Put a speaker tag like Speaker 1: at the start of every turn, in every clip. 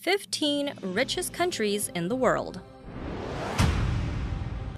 Speaker 1: 15 richest countries in the world.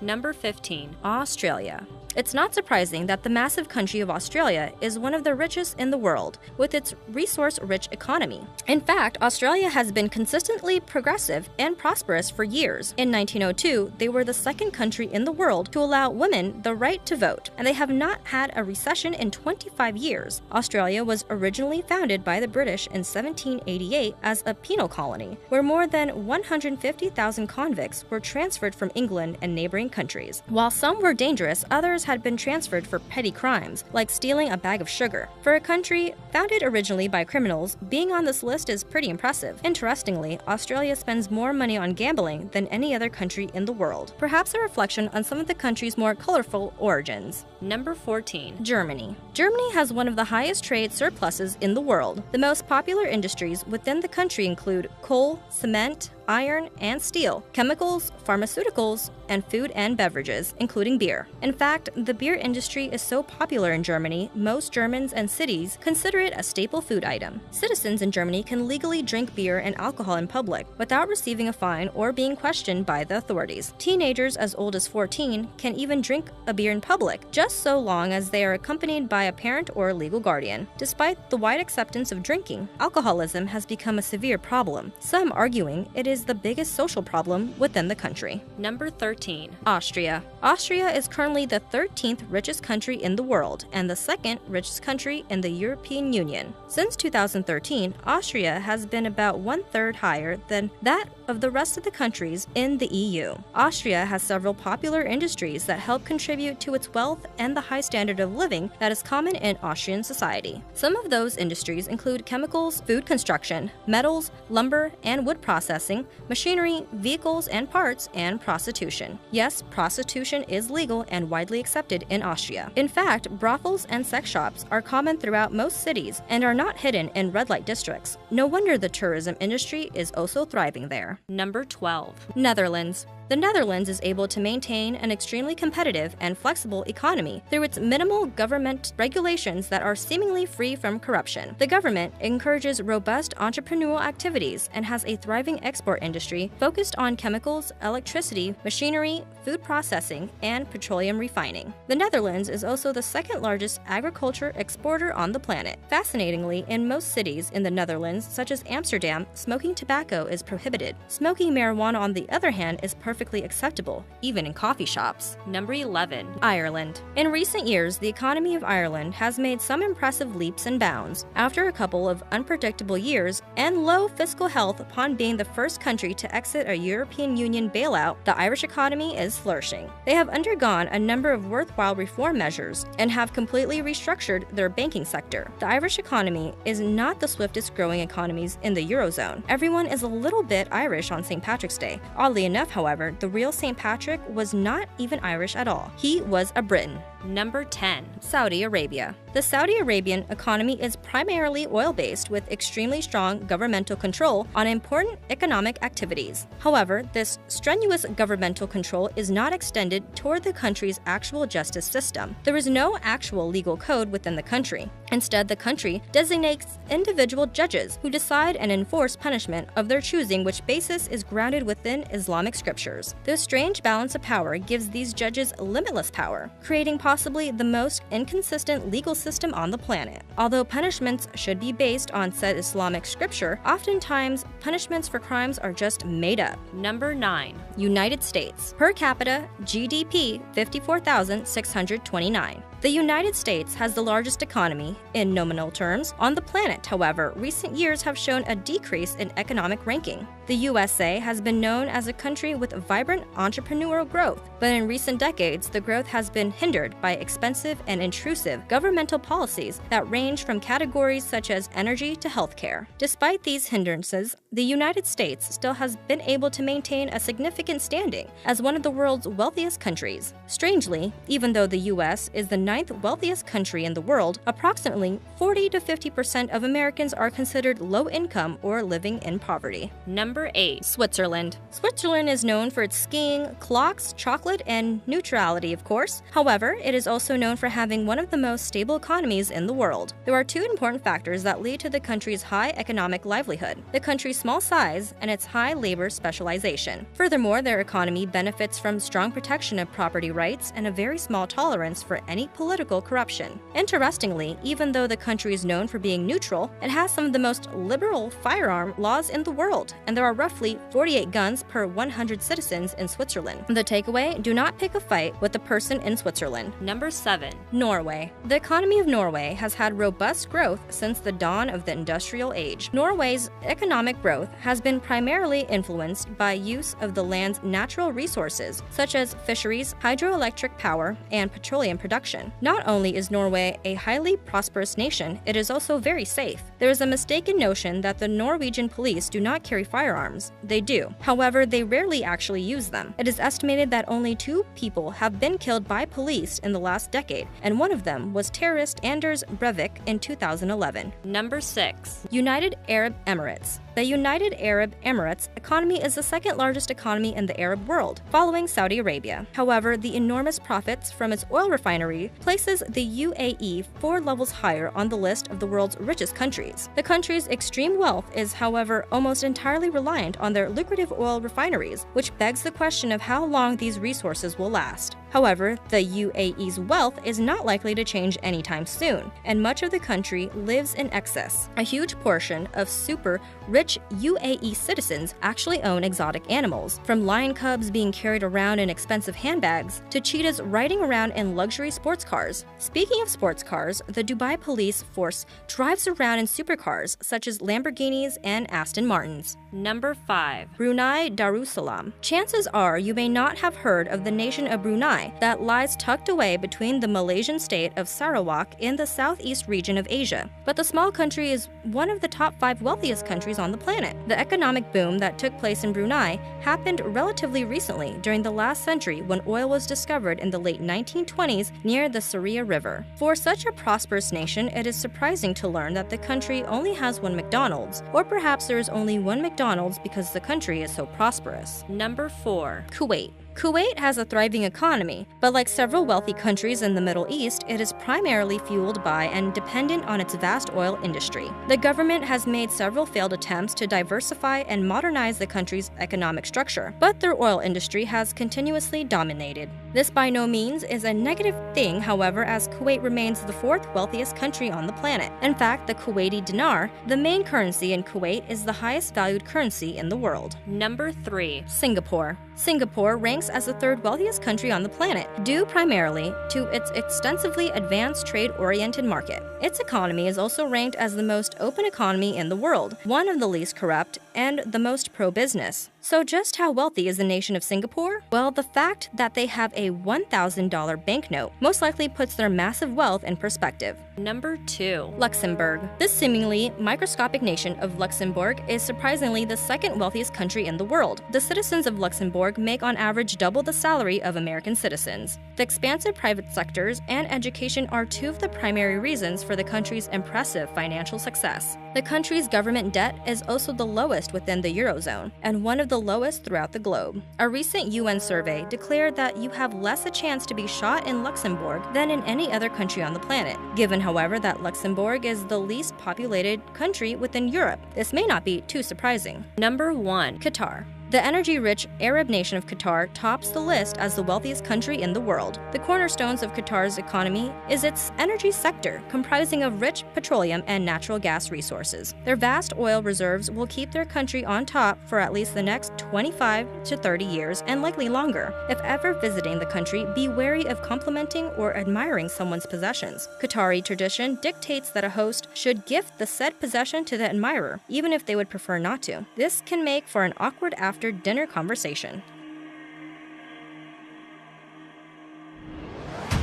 Speaker 1: Number 15. Australia. It's not surprising that the massive country of Australia is one of the richest in the world, with its resource-rich economy. In fact, Australia has been consistently progressive and prosperous for years. In 1902, they were the second country in the world to allow women the right to vote, and they have not had a recession in 25 years. Australia was originally founded by the British in 1788 as a penal colony, where more than 150,000 convicts were transferred from England and neighboring countries. While some were dangerous, others had been transferred for petty crimes, like stealing a bag of sugar. For a country founded originally by criminals, being on this list is pretty impressive. Interestingly, Australia spends more money on gambling than any other country in the world, perhaps a reflection on some of the country's more colorful origins. Number 14. Germany. Germany has one of the highest trade surpluses in the world. The most popular industries within the country include coal, cement, iron and steel, chemicals, pharmaceuticals, and food and beverages, including beer. In fact, the beer industry is so popular in Germany, most Germans and cities consider it a staple food item. Citizens in Germany can legally drink beer and alcohol in public without receiving a fine or being questioned by the authorities. Teenagers as old as 14 can even drink a beer in public, just so long as they are accompanied by a parent or legal guardian. Despite the wide acceptance of drinking, alcoholism has become a severe problem, some arguing it is the biggest social problem within the country. Number 13. Austria. Austria is currently the 13th richest country in the world and the second richest country in the European Union. Since 2013, Austria has been about one-third higher than that of the rest of the countries in the EU. Austria has several popular industries that help contribute to its wealth and the high standard of living that is common in Austrian society. Some of those industries include chemicals, food construction, metals, lumber and wood processing, machinery, vehicles and parts, and prostitution. Yes, prostitution is legal and widely accepted in Austria. In fact, brothels and sex shops are common throughout most cities and are not hidden in red light districts. No wonder the tourism industry is also thriving there. Number 12. Netherlands. The Netherlands is able to maintain an extremely competitive and flexible economy through its minimal government regulations that are seemingly free from corruption. The government encourages robust entrepreneurial activities and has a thriving export industry focused on chemicals, electricity, machinery, food processing, and petroleum refining. The Netherlands is also the second largest agriculture exporter on the planet. Fascinatingly, in most cities in the Netherlands, such as Amsterdam, smoking tobacco is prohibited. Smoking marijuana, on the other hand, is perfectly acceptable, even in coffee shops. Number 11. Ireland. In recent years, the economy of Ireland has made some impressive leaps and bounds. After a couple of unpredictable years and low fiscal health upon being the first country to exit a European Union bailout, the Irish economy is flourishing. They have undergone a number of worthwhile reform measures and have completely restructured their banking sector. The Irish economy is not the swiftest growing economies in the Eurozone. Everyone is a little bit Irish on St. Patrick's Day. Oddly enough, however, the real St. Patrick was not even Irish at all. He was a Briton. Number 10. Saudi Arabia. The Saudi Arabian economy is primarily oil-based with extremely strong governmental control on important economic activities. However, this strenuous governmental control is not extended toward the country's actual justice system. There is no actual legal code within the country. Instead, the country designates individual judges who decide and enforce punishment of their choosing, which basis is grounded within Islamic scriptures. This strange balance of power gives these judges limitless power, creating possibly the most inconsistent legal system on the planet. Although punishments should be based on said Islamic scripture, oftentimes punishments for crimes are just made up. Number 9. United States. Per capita GDP 54,629. The United States has the largest economy, in nominal terms, on the planet. However, recent years have shown a decrease in economic ranking. The USA has been known as a country with vibrant entrepreneurial growth, but in recent decades, the growth has been hindered by expensive and intrusive governmental policies that range from categories such as energy to healthcare. Despite these hindrances, the United States still has been able to maintain a significant standing as one of the world's wealthiest countries. Strangely, even though the US is the ninth wealthiest country in the world, approximately 40 to 50% of Americans are considered low income or living in poverty.
Speaker 2: Number 8.
Speaker 1: Switzerland. Switzerland is known for its skiing, clocks, chocolate, and neutrality, of course. However, it is also known for having one of the most stable economies in the world. There are two important factors that lead to the country's high economic livelihood: the country's small size and its high labor specialization. Furthermore, their economy benefits from strong protection of property rights and a very small tolerance for any political corruption. Interestingly, even though the country is known for being neutral, it has some of the most liberal firearm laws in the world, and there are roughly 48 guns per 100 citizens in Switzerland. The takeaway: do not pick a fight with a person in Switzerland.
Speaker 2: Number 7.
Speaker 1: Norway. The economy of Norway has had robust growth since the dawn of the industrial age. Norway's economic growth has been primarily influenced by use of the land's natural resources, such as fisheries, hydroelectric power, and petroleum production. Not only is Norway a highly prosperous nation, it is also very safe. There is a mistaken notion that the Norwegian police do not carry firearms. They do. However, they rarely actually use them. It is estimated that only 2 people have been killed by police in the last decade, and one of them was terrorist Anders Breivik in 2011.
Speaker 2: Number 6.
Speaker 1: United Arab Emirates. The United Arab Emirates economy is the second largest economy in the Arab world, following Saudi Arabia. However, the enormous profits from its oil refinery places the UAE 4 levels higher on the list of the world's richest countries. The country's extreme wealth is, however, almost entirely reliant on their lucrative oil refineries, which begs the question of how long these resources will last. However, the UAE's wealth is not likely to change anytime soon, and much of the country lives in excess. A huge portion of super rich UAE citizens actually own exotic animals, from lion cubs being carried around in expensive handbags to cheetahs riding around in luxury sports cars. Speaking of sports cars, the Dubai police force drives around in supercars such as Lamborghinis and Aston Martins.
Speaker 2: Number 5.
Speaker 1: Brunei Darussalam. Chances are you may not have heard of the nation of Brunei that lies tucked away between the Malaysian state of Sarawak in the southeast region of Asia. But the small country is one of the top 5 wealthiest countries on the planet. The economic boom that took place in Brunei happened relatively recently during the last century when oil was discovered in the late 1920s near the Saria River. For such a prosperous nation, it is surprising to learn that the country only has 1 McDonald's, or perhaps there is only 1 McDonald's because the country is so prosperous.
Speaker 2: Number 4.
Speaker 1: Kuwait. Kuwait has a thriving economy, but like several wealthy countries in the Middle East, it is primarily fueled by and dependent on its vast oil industry. The government has made several failed attempts to diversify and modernize the country's economic structure, but their oil industry has continuously dominated. This by no means is a negative thing, however, as Kuwait remains the 4th wealthiest country on the planet. In fact, the Kuwaiti dinar, the main currency in Kuwait, is the highest valued currency in the world.
Speaker 2: Number 3.
Speaker 1: Singapore. Singapore ranks as the 3rd wealthiest country on the planet, due primarily to its extensively advanced trade-oriented market. Its economy is also ranked as the most open economy in the world, one of the least corrupt, and the most pro-business. So just how wealthy is the nation of Singapore? Well, the fact that they have a $1,000 banknote most likely puts their massive wealth in perspective.
Speaker 2: Number 2.
Speaker 1: Luxembourg. This seemingly microscopic nation of Luxembourg is surprisingly the 2nd wealthiest country in the world. The citizens of Luxembourg make on average double the salary of American citizens. The expansive private sectors and education are 2 of the primary reasons for the country's impressive financial success. The country's government debt is also the lowest within the Eurozone, and one of the lowest throughout the globe. A recent UN survey declared that you have less a chance to be shot in Luxembourg than in any other country on the planet. Given, however, that Luxembourg is the least populated country within Europe, this may not be too surprising.
Speaker 2: Number 1.
Speaker 1: Qatar. The energy-rich Arab nation of Qatar tops the list as the wealthiest country in the world. The cornerstones of Qatar's economy is its energy sector, comprising of rich petroleum and natural gas resources. Their vast oil reserves will keep their country on top for at least the next 25 to 30 years and likely longer. If ever visiting the country, be wary of complimenting or admiring someone's possessions. Qatari tradition dictates that a host should gift the said possession to the admirer, even if they would prefer not to. This can make for an awkward after-dinner conversation.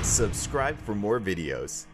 Speaker 3: Subscribe for more videos.